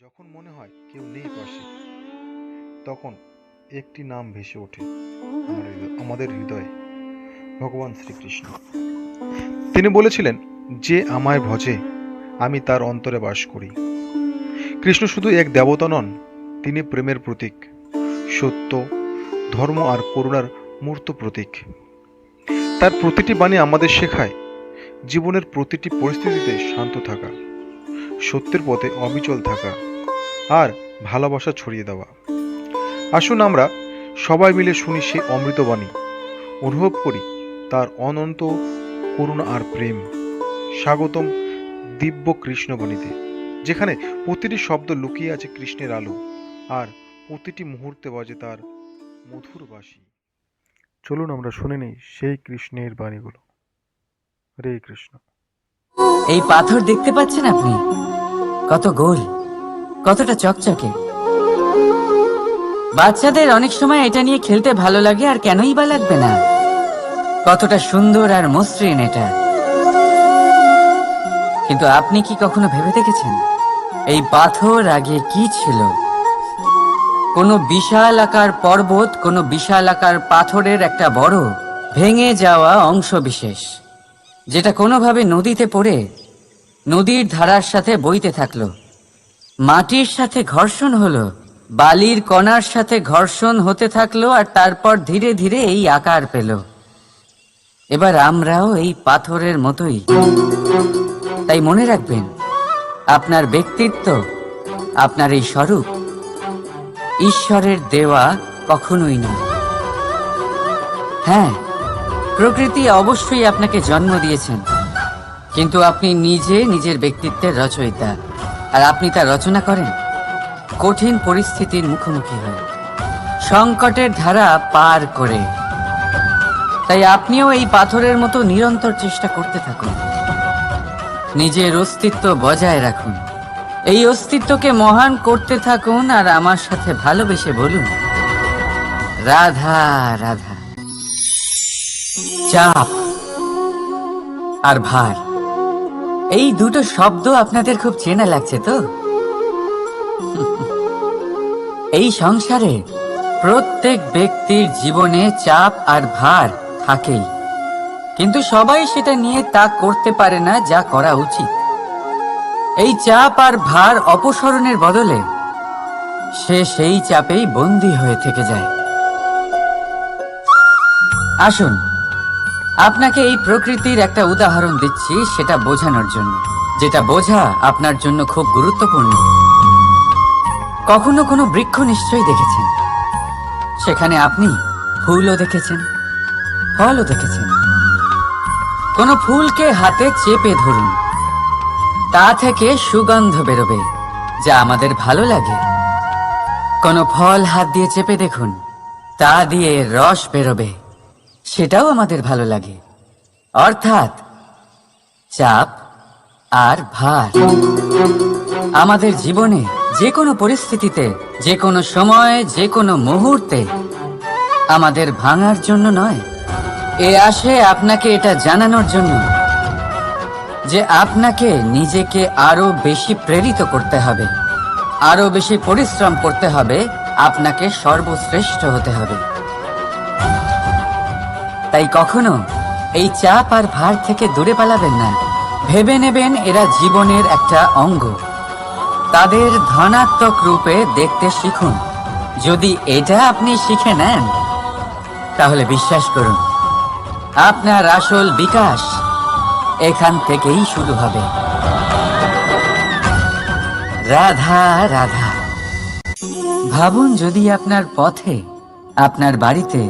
যখন মনে হয় কেউ নেই পাশে, তখন একটি নাম ভেসে ওঠে আমাদের হৃদয়ে, ভগবান শ্রীকৃষ্ণ। তিনি বলেছিলেন, যে আমায় ভজে আমি তার অন্তরে বাস করি। কৃষ্ণ শুধু এক দেবতা নন, তিনি প্রেমের প্রতীক, সত্য, ধর্ম আর করুণার মূর্ত প্রতীক। তার প্রতিটি বাণী আমাদের শেখায় জীবনের প্রতিটি পরিস্থিতিতে শান্ত থাকা, সত্যের পথে অবিচল থাকা আর ভালোবাসা ছড়িয়ে দেওয়া। আসুন আমরা সবাই মিলে শুনি সেই অমৃতবাণী, অনুভব করি তার অনন্ত করুণা আর প্রেম। স্বাগতম দিব্য কৃষ্ণবাণীতে, যেখানে প্রতিটি শব্দ লুকিয়ে আছে কৃষ্ণের আলো আর প্রতিটি মুহূর্তে বাজে তার মধুর বাঁশি। চলুন আমরা শুনে নিই সেই কৃষ্ণের বাণীগুলো। হরে কৃষ্ণ। এই পাথর দেখতে পাচ্ছেন আপনি? কত গোল, কতটা চকচকে। বাচ্চাদের অনেক সময় এটা নিয়ে খেলতে ভালো লাগে, আর কেনই বা লাগবে না। কতটা সুন্দর আর মসৃণ এটা। কিন্তু আপনি কি কখনো ভেবে দেখেছেন এই পাথর আগে কি ছিল? কোনো বিশাল আকার পর্বত, কোনো বিশাল আকার পাথরের একটা বড় ভেঙে যাওয়া অংশ বিশেষ, যেটা কোনোভাবে নদীতে পড়ে নদীর ধারার সাথে বইতে থাকলো। মাটির সাথে ঘর্ষণ হলো, বালির কণার সাথে ঘর্ষণ হতে থাকলো, আর তারপর ধীরে ধীরে এই আকার পেল। এবার আমরাও এই পাথরের মতোই। তাই মনে রাখবেন, আপনার ব্যক্তিত্ব, আপনার এই স্বরূপ ঈশ্বরের দেওয়া কখনোই না। হ্যাঁ, প্রকৃতি অবশ্যই আপনাকে জন্ম দিয়েছেন, কিন্তু আপনি নিজে নিজের ব্যক্তিত্বের রচয়িতা। আর আপনি তা রচনা করেন কঠিন পরিস্থিতির মুখোমুখি হয়ে, সংকটের ধারা পার করে। তাই আপনিও এই পাথরের মতো নিরন্তর চেষ্টা করতে থাকুন, নিজের অস্তিত্ব বজায় রাখুন, এই অস্তিত্বকে মহান করতে থাকুন, আর আমার সাথে ভালোবেসে বলুন, রাধা রাধা। চাপ আর ভার, এই দুটো শব্দ আপনাদের খুব চেনা লাগছে তো? এই সংসারে প্রত্যেক ব্যক্তির জীবনে চাপ আর ভার থাকেই, কিন্তু সবাই সেটা নিয়ে তা করতে পারে না যা করা উচিত। এই চাপ আর ভার অপসরণের বদলে সে সেই চাপেই বন্দী হয়ে থেকে যায়। আসুন, আপনাকে এই প্রকৃতির একটা উদাহরণ দিচ্ছি, সেটা বোঝানোর জন্য, যেটা বোঝা আপনার জন্য খুব গুরুত্বপূর্ণ। কখনো কোনো বৃক্ষ নিশ্চয়ই দেখেছেন, সেখানে আপনি ফুলও দেখেছেন, ফলও দেখেছেন। কোনো ফুলকে হাতে চেপে ধরুন, তা থেকে সুগন্ধ বেরোবে, যা আমাদের ভালো লাগে। কোনো ফল হাত দিয়ে চেপে দেখুন, তা দিয়ে রস বেরোবে, সেটাও আমাদের ভালো লাগে। অর্থাৎ চাপ আর ভার আমাদের জীবনে যে কোনো পরিস্থিতিতে, যে কোনো সময়, যে কোনো মুহূর্তে আমাদের ভাঙার জন্য নয়। এ আসে আপনাকে এটা জানানোর জন্য যে আপনাকে নিজেকে আরো বেশি প্রেরিত করতে হবে, আরো বেশি পরিশ্রম করতে হবে, আপনাকে সর্বশ্রেষ্ঠ হতে হবে। তাই কখনো এই চাপ আর ভার থেকে দূরে পালাবেন না। ভেবে নেবেন এরা জীবনের একটা অঙ্গ। তাদের ধনাত্মক রূপে দেখতে শিখুন। যদি এটা আপনি শিখে নেন, তাহলে বিশ্বাস করুন, আপনার আসল বিকাশ এখান থেকেই শুরু হবে। রাধা রাধা। ভাবুন, যদি আপনার পথে, আপনার বাড়িতে,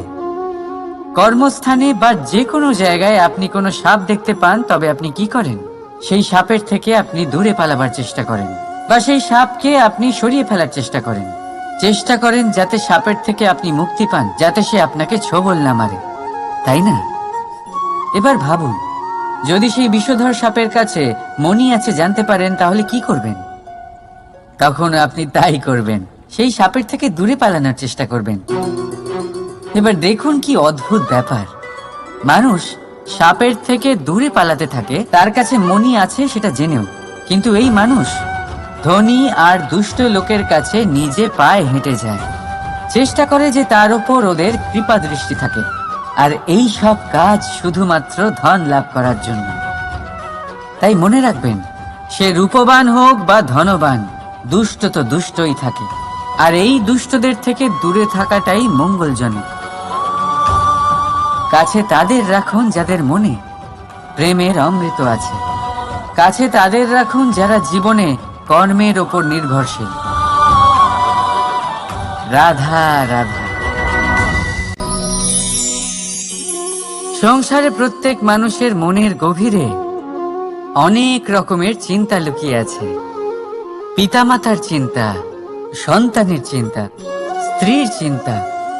কর্মস্থানে বা যে কোনো জায়গায় আপনি কোনো সাপ দেখতে পান, তবে আপনি কি করেন? সেই সাপের থেকে আপনি দূরে পালাবার চেষ্টা করেন, বা সেই সাপকে আপনি সরিয়ে ফেলার চেষ্টা করেন। চেষ্টা করেন যাতে সাপের থেকে আপনি মুক্তি পান, যাতে সে আপনাকে ছোবল না মারে, তাই না? এবার ভাবুন, যদি সেই বিষধর সাপের কাছে মণি আছে জানতে পারেন, তাহলে কি করবেন? তখন আপনি তাই করবেন, সেই সাপের থেকে দূরে পালানোর চেষ্টা করবেন। এবার দেখুন কি অদ্ভুত ব্যাপার, মানুষ সাপের থেকে দূরে পালাতে থাকে, তার কাছে মণি আছে সেটা জেনেও। কিন্তু এই মানুষ ধনী আর দুষ্ট লোকের কাছে নিজে পায়ে হেঁটে যায়, চেষ্টা করে যে তার উপর ওদের কৃপা দৃষ্টি থাকে, আর এই সব কাজ শুধুমাত্র ধন লাভ করার জন্য। তাই মনে রাখবেন, সে রূপবান হোক বা ধনবান, দুষ্ট তো দুষ্টই থাকে, আর এই দুষ্টদের থেকে দূরে থাকাটাই মঙ্গলজনক। কাছে তাদের রাখুন যাদের মনে প্রেমের অমৃত আছে, কাছে তাদের রাখুন যারা জীবনে কর্মের ওপর নির্ভরশীল। রাধা রাধা। সংসারে প্রত্যেক মানুষের মনের গভীরে অনেক রকমের চিন্তা লুকিয়ে আছে। পিতামাতার চিন্তা, সন্তানের চিন্তা, স্ত্রীর চিন্তা,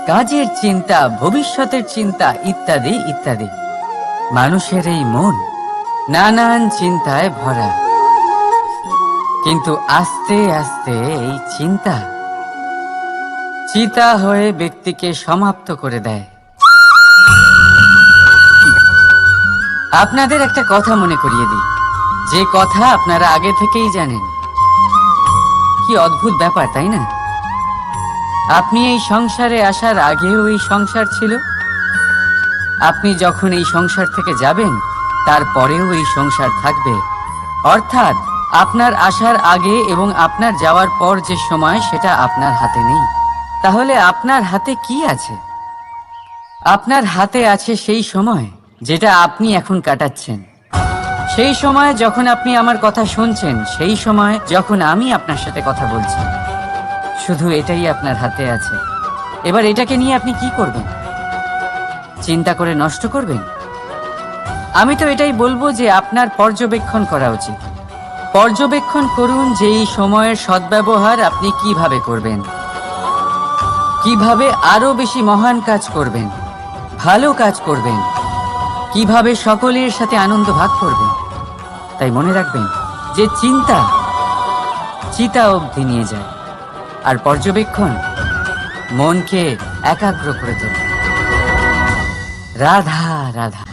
কাজের চিন্তা, ভবিষ্যতের চিন্তা, ইত্যাদি ইত্যাদি। মানুষের এই মন নানান চিন্তায় ভরা, কিন্তু আস্তে আস্তে এই চিন্তা চিতা হয়ে ব্যক্তিকে সমাপ্ত করে দেয়। আপনাদের একটা কথা মনে করিয়ে দিই, যে কথা আপনারা আগে থেকেই জানেন। কি অদ্ভুত ব্যাপার, তাই না? আপনি এই সংসারে আসার আগেও এই সংসার ছিল, আপনি যখন এই সংসার থেকে যাবেন তারপরেও এই সংসার থাকবে। অর্থাৎ আপনার আসার আগে এবং আপনার যাওয়ার পর যে সময়, সেটা আপনার হাতে নেই। তাহলে আপনার হাতে কি আছে? আপনার হাতে আছে সেই সময় যেটা আপনি এখন কাটাচ্ছেন, সেই সময় যখন আপনি আমার কথা শুনছেন, সেই সময় যখন আমি আপনার সাথে কথা বলছি। শুধু এটাই আপনার হাতে আছে। এবার এটাকে নিয়ে আপনি কি করবেন? চিন্তা করে নষ্ট করবেন? আমি তো এটাই বলবো যে আপনার পর্যবেক্ষণ করা উচিত। পর্যবেক্ষণ করুন যে এই সময়ের সদ্ব্যবহার আপনি কিভাবে করবেন, কিভাবে আরো বেশি মহান কাজ করবেন, ভালো কাজ করবেন, কিভাবে সকলের সাথে আনন্দ ভাগ করবেন। তাই মনে রাখবেন যে চিন্তা চিতা অবধি নিয়ে যায়, আর পর্যবেক্ষণ মনকে একাগ্র করে তোলে। রাধা রাধা।